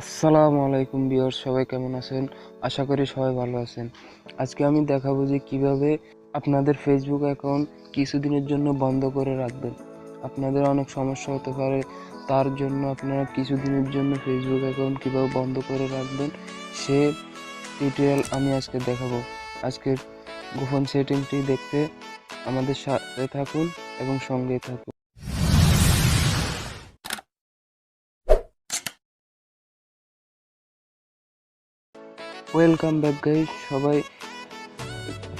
আসসালামু আলাইকুম ভিউয়ার্স, সবাই কেমন আছেন? আশা করি সবাই ভালো আছেন। আজকে আমি দেখাবো যে কিভাবে আপনাদের ফেসবুক অ্যাকাউন্ট কিছুদিনের জন্য বন্ধ করে রাখবেন। আপনাদের অনেক সমস্যা হতে পারে, তার জন্য আপনারা কিছুদিনের জন্য ফেসবুক অ্যাকাউন্ট কিভাবে বন্ধ করে রাখবেন সে টিউটোরিয়াল আমি আজকে দেখাবো। আজকের গোপন সেটিংটি দেখতে আমাদের সাথে থাকুন এবং সঙ্গে থাকুন। ওয়েলকাম ব্যাক গাইস, সবাই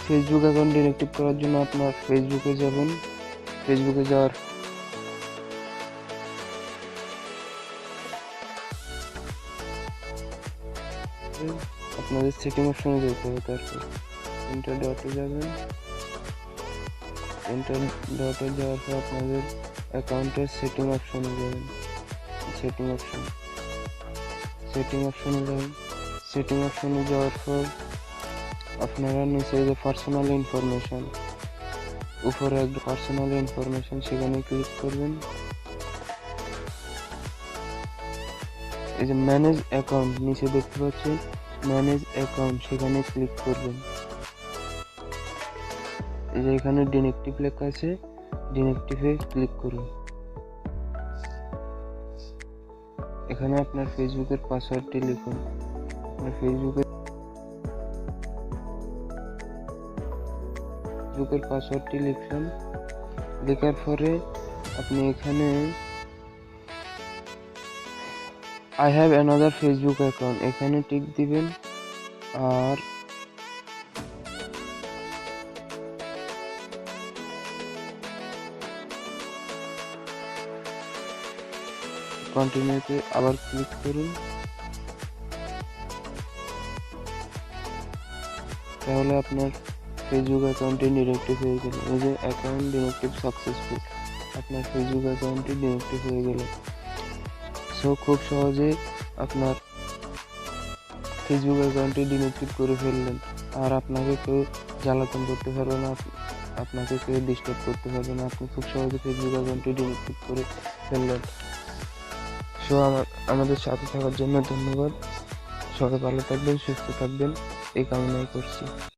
ফেসবুক অ্যাকাউন্ট ডিএক্টিভ করার জন্য আপনার ফেসবুকে যাবেন। ফেসবুকে যাওয়ার আপনাদের সেটিং অপশনে যেতে হবে। তারপর এন্টার ডটে যাবেন। এন্টার ডটে যাওয়ার পর আপনাদের অ্যাকাউন্টের সেটিং অপশনে যাবেন। সেটিং অপশনে যাবেন। সেটিং অপশনে যাওয়ার পর আপনারা নিচে যে পার্সোনাল ইনফরমেশন, উপরে একটা পার্সোনাল ইনফরমেশন, সেখানে ক্লিক করবেন। এই যে ম্যানেজ অ্যাকাউন্ট নিচে দেখতে পাচ্ছেন, ম্যানেজ অ্যাকাউন্ট, সেখানে ক্লিক করবেন। এই যে এখানে ডিএক্টিভ লেখা আছে, ডিএক্টিভে ক্লিক করুন। এখানে আপনার ফেসবুকের পাসওয়ার্ডটি লিখুন। আপনার ফেসবুকের পাসওয়ার্ডটি লিখলাম। লেখার পরে আপনি এখানে I have another Facebook account এখানে টিক দিবেন। আর কন্টিনিউতে আবার ক্লিক করুন। তাহলে আপনার ফেসবুক অ্যাকাউন্টটি ডিএক্টিভ হয়ে গেল। এই যে অ্যাকাউন্ট ডিএক্টিভ সাকসেসফুল, আপনার ফেসবুক অ্যাকাউন্টটি ডিএক্টিভ হয়ে গেল। সো খুব সহজে আপনার ফেসবুক অ্যাকাউন্টটি ডিএক্টিভ করে ফেললেন। আর আপনাকে কেউ জ্বালাতন করতে পারবে না, আপনাকে কেউ ডিস্টার্ব করতে পারবে না। আপনি খুব সহজে ফেসবুক অ্যাকাউন্টটি ডিএক্টিভ করে ফেললেন। সো আমাদের সাথে থাকার জন্য ধন্যবাদ। সবাই ভালো থাকবেন, সুস্থ থাকবেন, এই কামনাই করছি।